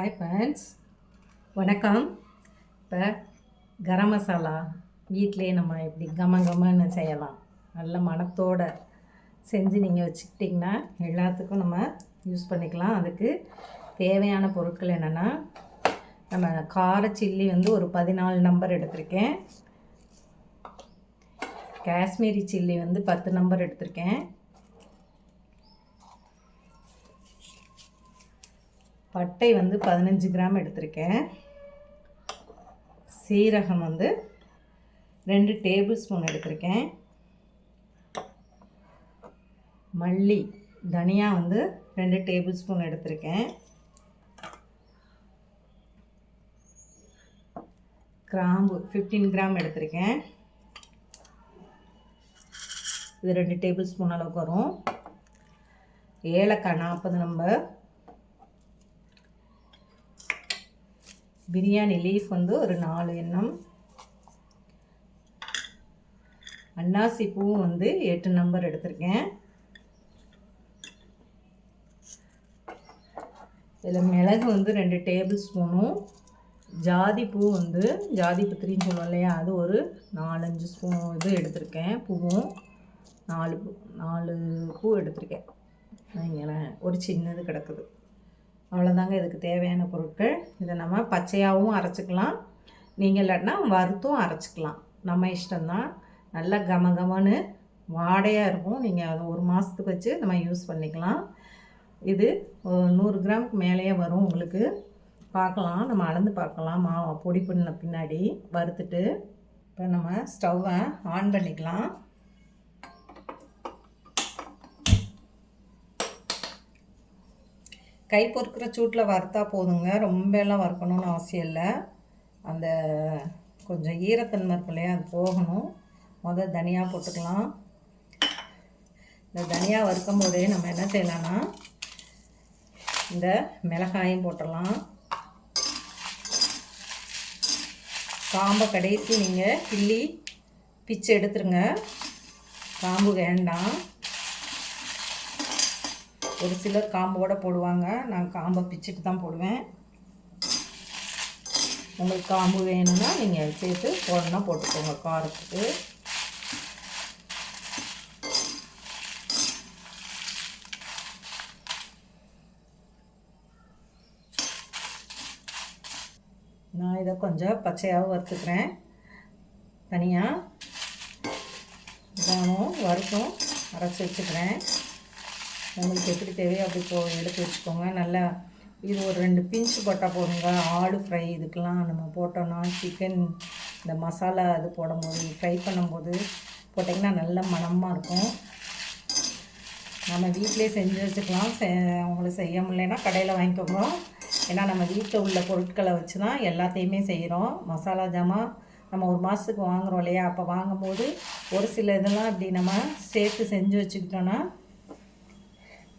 Hi friends, வணக்கம். இப்போ கரம் மசாலா வீட்டிலே நம்ம எப்படி கமன்னு செய்யலாம், நல்ல மணத்தோடு செஞ்சு நீங்கள் வச்சுக்கிட்டிங்கன்னா எல்லாத்துக்கும் நம்ம யூஸ் பண்ணிக்கலாம். அதுக்கு தேவையான பொருட்கள் என்னென்னா, நம்ம கார சில்லி ஒரு 14 நம்பர் எடுத்திருக்கேன். காஷ்மீரி சில்லி 10 நம்பர் எடுத்திருக்கேன். பட்டை 15 கிராம் எடுத்திருக்கேன். சீரகம் 2 டேபிள் ஸ்பூன் எடுத்திருக்கேன். மல்லி தனியா 2 டேபிள் ஸ்பூன் எடுத்திருக்கேன். கிராம்பு 15 கிராம் எடுத்திருக்கேன். இது 2 டேபிள் ஸ்பூன் அளவுக்கு வரும். ஏலக்காய் 40 நம்பர். பிரியாணி லீஃப் ஒரு 4 எண்ணம். அன்னாசி பூ 8 நம்பர் எடுத்திருக்கேன். இதில் மிளகு 2 டேபிள் ஸ்பூனும், ஜாதி பூ ஜாதி பத்திரின்னு சொல்லுவோம் இல்லையா, அது ஒரு 4-5 ஸ்பூன் எடுத்திருக்கேன். பூவும் 4 பூ எடுத்திருக்கேன். வைங்களேன், ஒரு சின்னது கிடக்குது. அவ்வளோதாங்க இதுக்கு தேவையான பொருட்கள். இதை நம்ம பச்சையாகவும் அரைச்சிக்கலாம், நீங்கள் இல்லாட்டினா வறுத்தும் அரைச்சிக்கலாம், நம்ம இஷ்டம்தான். நல்லா கமன்னு வாடையாக இருக்கும். நீங்கள் அதை 1 மாதத்துக்கு வச்சு நம்ம யூஸ் பண்ணிக்கலாம். இது 100 கிராமுக்கு மேலேயே வரும் உங்களுக்கு. பார்க்கலாம், நம்ம அளந்து பார்க்கலாம். பொடி பண்ண பின்னாடி வறுத்துட்டு இப்போ நம்ம ஸ்டவ்வை ஆன் பண்ணிக்கலாம். கை பொறுக்கிற சூட்டில் வறுத்தா போதுங்க, ரொம்ப எல்லாம் வறுக்கணும்னு அவசியம் இல்லை. அந்த கொஞ்சம் ஈரத்தன்மை இருக்கும் இல்லையா, அது போகணும். முதல் தனியா போட்டுக்கலாம். இந்த தனியா வறுக்கும் போதே நம்ம என்ன செய்யலாம்னா, இந்த மிளகாயும் போட்டுடலாம். காம்பை கடைசி நீங்கள் கிள்ளி பிச்சு எடுத்துருங்க, காம்பு வேண்டாம். ஒரு சிலர் காம்போடு போடுவாங்க, நான் காம்பை பிச்சுட்டு தான் போடுவேன். உங்களுக்கு காம்பு வேணும்னா நீங்கள் சேர்த்து போடணும்னா போட்டுக்கோங்க காரத்துக்கு. நான் இதை கொஞ்சம் பச்சையாகவும் வறுத்துக்கிறேன். தனியாக இதானும் வறுத்தும் அரைச்சி வச்சுக்கிறேன். உங்களுக்கு எப்படி தேவையோ அப்படி எடுத்து வச்சுக்கோங்க. நல்லா இது ஒரு 2 பிஞ்சு போட்டால் போதுங்க. ஆடு ஃப்ரை இதுக்கெலாம் நம்ம போட்டோன்னா, சிக்கன் இந்த மசாலா இது போடும்போது, ஃப்ரை பண்ணும்போது போட்டிங்கன்னா நல்ல மணமாக இருக்கும். நம்ம வீட்டிலே செஞ்சு வச்சுக்கலாம். உங்களுக்கு செய்ய முடியலைன்னா கடையில் வாங்கிக்கோங்க. ஏன்னா நம்ம வீட்டில் உள்ள பொருட்களை வச்சு தான் எல்லாத்தையுமே செய்கிறோம். மசாலா ஜாமான் நம்ம 1 மாதத்துக்கு வாங்குகிறோம் இல்லையா, அப்போ வாங்கும்போது ஒரு சில இதெல்லாம் இப்படி நம்ம சேர்த்து செஞ்சு வச்சுக்கிட்டோன்னா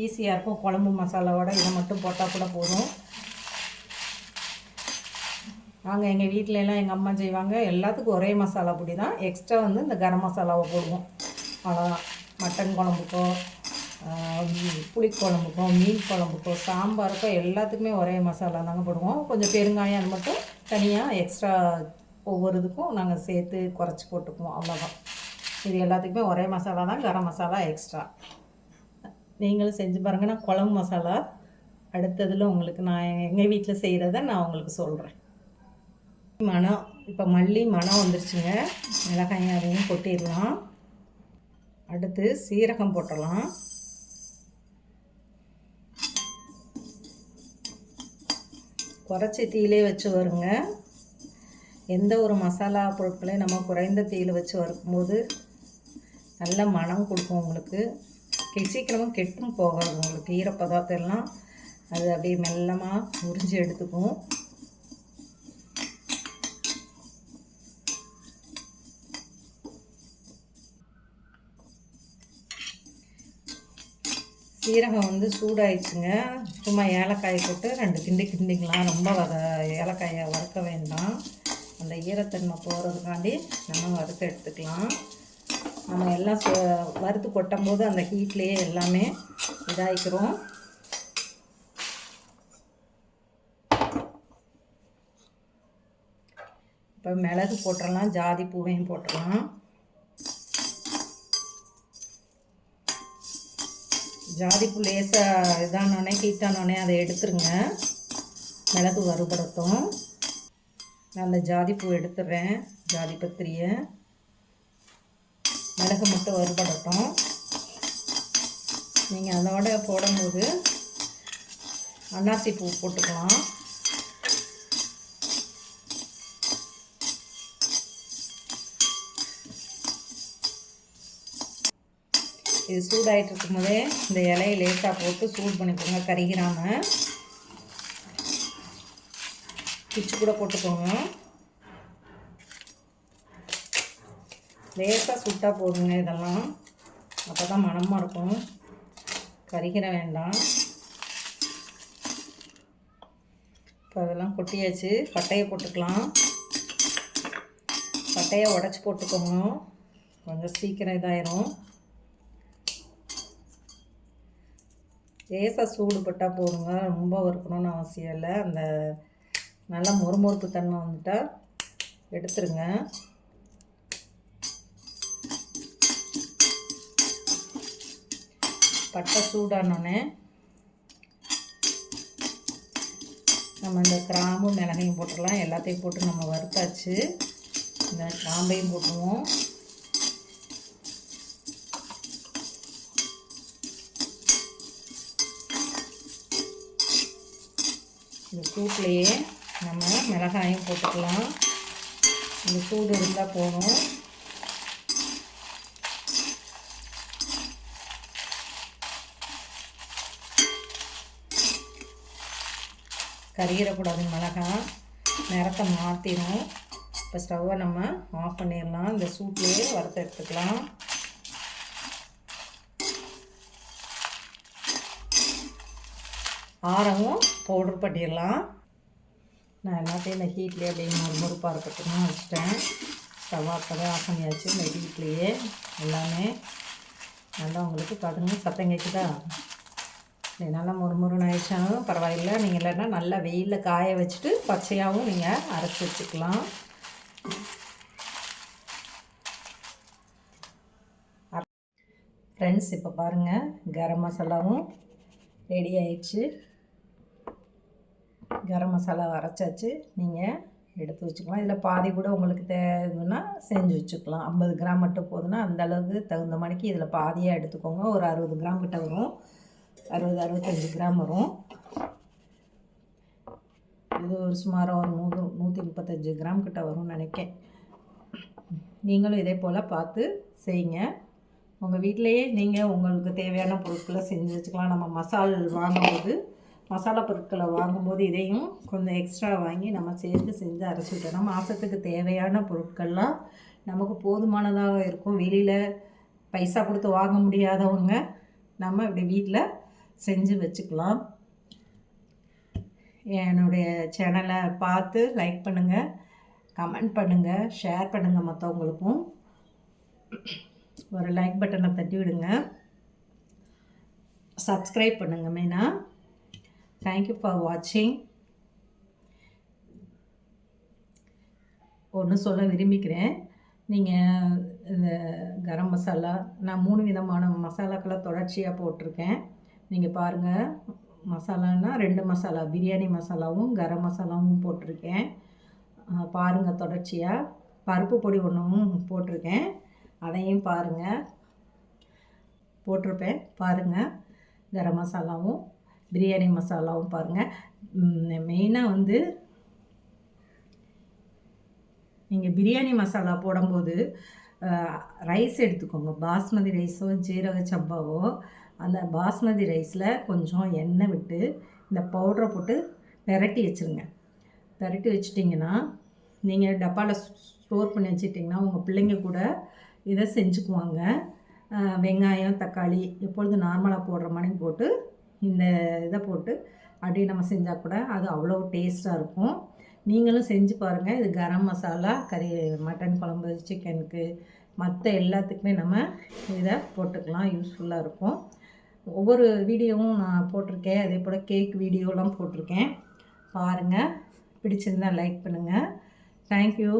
ஈஸியாக இருக்கும். குழம்பு மசாலாவோட இதை மட்டும் போட்டால் கூட போதும். நாங்கள் எங்கள் வீட்டிலலாம் எங்கள் அம்மா செய்வாங்க, எல்லாத்துக்கும் ஒரே மசாலா பொடி தான். எக்ஸ்ட்ரா இந்த கரம் மசாலாவை போடுவோம், அவ்வளோதான். மட்டன் குழம்புக்கோ, புளிக்குழம்புக்கோ, மீன் குழம்புக்கோ, சாம்பாருக்கோ எல்லாத்துக்குமே ஒரே மசாலா தாங்க போடுவோம். கொஞ்சம் பெருங்காயம் அது மட்டும் தனியாக எக்ஸ்ட்ரா ஒவ்வொரு இதுக்கும் நாங்கள் சேர்த்து குறைச்சி போட்டுக்குவோம், அவ்வளோதான். இது எல்லாத்துக்குமே ஒரே மசாலா தான், கரம் மசாலா எக்ஸ்ட்ரா. நீங்களும் செஞ்சு பாருங்கள். நான் குழம்பு மசாலா அடுத்ததில் உங்களுக்கு நான் எங்கள் வீட்டில் செய்கிறத நான் உங்களுக்கு சொல்கிறேன். மணம் இப்போ மல்லி மணம் வந்துருச்சுங்க. மிளகாயும் அதையும் கொட்டிடலாம். அடுத்து சீரகம் போட்டலாம். குறைச்சி தீயிலே வச்சு வருங்க. எந்த ஒரு மசாலா பொருட்களையும் நம்ம குறைந்த தீயில் வச்சு வறுக்கும்போது நல்ல மணம் கொடுக்கும் உங்களுக்கு. சீக்கிரமாக கெட்டும் போகாது உங்களுக்கு. ஈரப்பதார்த்தம் எல்லாம் அது அப்படியே மெல்லமாக உறிஞ்சி எடுத்துக்கும். சீரகம் சூடாயிடுச்சுங்க. சும்மா ஏலக்காய் போட்டு 2 கிண்டிக்கலாம். ரொம்ப ஏலக்காயை வறுக்க வேண்டாம். அந்த ஈரத்தன்மை போகிறதுக்காண்டி நம்ம வறுத்து எடுத்துக்கலாம். நம்ம எல்லாம் வறுத்து கொட்டும் போது அந்த ஹீட்லேயே எல்லாமே இதாகிக்கிறோம். இப்போ மிளகு போட்டுடலாம், ஜாதி பூவையும் போட்டுடலாம். ஜாதி பூ லேசாக இதானோடனே ஹீட்டானோடனே அதை எடுத்துருங்க. மிளகு வறுபடட்டும். நான் அந்த ஜாதி பூ எடுத்துடுறேன், ஜாதி பத்திரியை. மிளகு மட்டும் வறுபடட்டும். நீங்கள் அதோட போடும்போது அன்னாசி பூ போட்டுக்கலாம். இது சூடாகிட்டு இருக்கும்போதே இந்த இலையை லேசாக போட்டு சூடு பண்ணிக்கோங்க, கருகிராமல். பிச்சு கூட போட்டுக்கோங்க. லேசாக சுட்டால் போதுங்க. இதெல்லாம் அப்போ தான் மணமாக இருக்கும், கறிக்கிற வேண்டாம். இப்போ அதெல்லாம் கொட்டியாச்சு. பட்டையை போட்டுக்கலாம். பட்டையை உடச்சி போட்டுக்கோங்க, கொஞ்சம் சீக்கிரம் இதாயிரும். லேசாக சூடுபட்டால் போதுங்க, ரொம்ப வறுக்கணும்னு அவசியம் இல்லை. அந்த நல்லா மொறுமொறுப்பு தன்மை வந்துட்டால் எடுத்துருங்க. பட்டை சூடானோடனே நம்ம இந்த கிராம்பு மிளகையும் போட்டுடலாம். எல்லாத்தையும் போட்டு நம்ம வறுத்தாச்சு. இந்த கிராம்பையும் போட்டுருவோம். இந்த சூட்லேயே நம்ம மிளகாயும் போட்டுக்கலாம். இந்த சூடு இருந்தால் போதும். கறியிடக்கூடாது, மிளகாய் நிறத்தை மாற்றிடும். இப்போ ஸ்டவ்வை நம்ம ஆஃப் பண்ணிடலாம். இந்த சூட்லேயே வறுத்து எடுத்துக்கலாம். ஆரவும் பவுடர் பண்ணிடலாம். நான் எல்லாத்தையும் இந்த ஹீட்லேயே அப்படியே மொறுமொறுப்பாக இருக்கட்டும்னு வச்சுட்டேன். ஸ்டவ் அப்போவே ஆஃப் பண்ணியாச்சு. இந்த ஹீட்லேயே எல்லாமே நல்லா உங்களுக்கு பாருங்க, சத்தம் கேட்குதா? நல்லா மொறுமொறுன்னு ஆயிடுச்சாலும் பரவாயில்லை. நீங்கள் இல்லைன்னா நல்லா வெயிலில் காய வச்சுட்டு பச்சையாகவும் நீங்கள் அரைச்சி வச்சுக்கலாம். ஃப்ரெண்ட்ஸ், இப்போ பாருங்கள், கரம் மசாலாவும் ரெடி ஆயிடுச்சு. கரம் மசாலா அரைச்சாச்சு. நீங்கள் எடுத்து வச்சுக்கலாம். இதில் பாதி கூட உங்களுக்கு தேவைன்னா செஞ்சு வச்சுக்கலாம். 50 கிராம் மட்டும் போதுன்னா அந்த அளவுக்கு தகுந்த மாதிரிக்கு இதில் பாதியாக எடுத்துக்கோங்க. ஒரு 60 கிராம் கிட்ட வரும், 60-65 கிராம் வரும். இது ஒரு சுமாராக ஒரு 135 கிராம் கிட்ட வரும்னு நினைக்கிறேன். நீங்களும் இதே போல் பார்த்து செய்யுங்க. உங்கள் வீட்டிலையே நீங்கள் உங்களுக்கு தேவையான பொருட்களை செஞ்சு வச்சுக்கலாம். நம்ம மசாலா பொருட்களை வாங்கும்போது இதையும் கொஞ்சம் எக்ஸ்ட்ரா வாங்கி நம்ம சேர்த்து செஞ்சு அரைச்சி விட்டோம்னா மாதத்துக்கு தேவையான பொருட்கள்லாம் நமக்கு போதுமானதாக இருக்கும். வெளியில் பைசா கொடுத்து வாங்க முடியாதவங்க நம்ம இப்படி வீட்டில் செஞ்சு வச்சுக்கலாம். என்னுடைய சேனலை பார்த்து லைக் பண்ணுங்கள், கமெண்ட் பண்ணுங்கள், ஷேர் பண்ணுங்கள். மற்றவங்களுக்கும் ஒரு லைக் பட்டனை தட்டி விடுங்க. சப்ஸ்கிரைப் பண்ணுங்கள் மெயினாக. தேங்க்யூ ஃபார் வாட்சிங். ஒன்று சொல்ல விரும்பிக்கிறேன். நீங்கள் இந்த கரம் மசாலா நான் 3 விதமான மசாலாக்களை தொடர்ச்சியாக போட்டிருக்கேன். நீங்கள் பாருங்கள், மசாலான்னா 2 மசாலா, பிரியாணி மசாலாவும் கரம் மசாலாவும் போட்டிருக்கேன். பாருங்கள், தொடர்ச்சியாக பருப்பு பொடி ஒன்றும் போட்டிருக்கேன், அதையும் பாருங்கள், போட்டிருப்பேன். பாருங்கள், கரம் மசாலாவும் பிரியாணி மசாலாவும் பாருங்கள். மெயினாக வந்து நீங்கள் பிரியாணி மசாலா போடும்போது ரைஸ் எடுத்துக்கோங்க. பாஸ்மதி ரைஸோ ஜீரக சம்பாவோ, அந்த பாஸ்மதி ரைஸில் கொஞ்சம் எண்ணெய் விட்டு இந்த பவுடரை போட்டு பெரட்டி வச்சுருங்க. பெரட்டி வச்சிட்டிங்கன்னா நீங்கள் டப்பாவில் ஸ்டோர் பண்ணி வச்சுட்டிங்கன்னா உங்கள் பிள்ளைங்க கூட இதை செஞ்சுக்குவாங்க. வெங்காயம், தக்காளி எப்பொழுது நார்மலாக போடுற மாதிரி போட்டு இந்த இதை போட்டு அப்படியே நம்ம செஞ்சால் கூட அது அவ்வளோ டேஸ்ட்டாக இருக்கும். நீங்களும் செஞ்சு பாருங்கள். இது கரம் மசாலா, மட்டன் குழம்பு, சிக்கனுக்கு, மற்ற எல்லாத்துக்குமே நம்ம இதை போட்டுக்கலாம். யூஸ்ஃபுல்லாக இருக்கும். ஒவ்வொரு வீடியோவும் நான் போட்டிருக்கேன். அதே போல் கேக் வீடியோலாம் போட்டிருக்கேன். பாருங்கள், பிடிச்சிருந்தால் லைக் பண்ணுங்கள். தேங்க்யூ.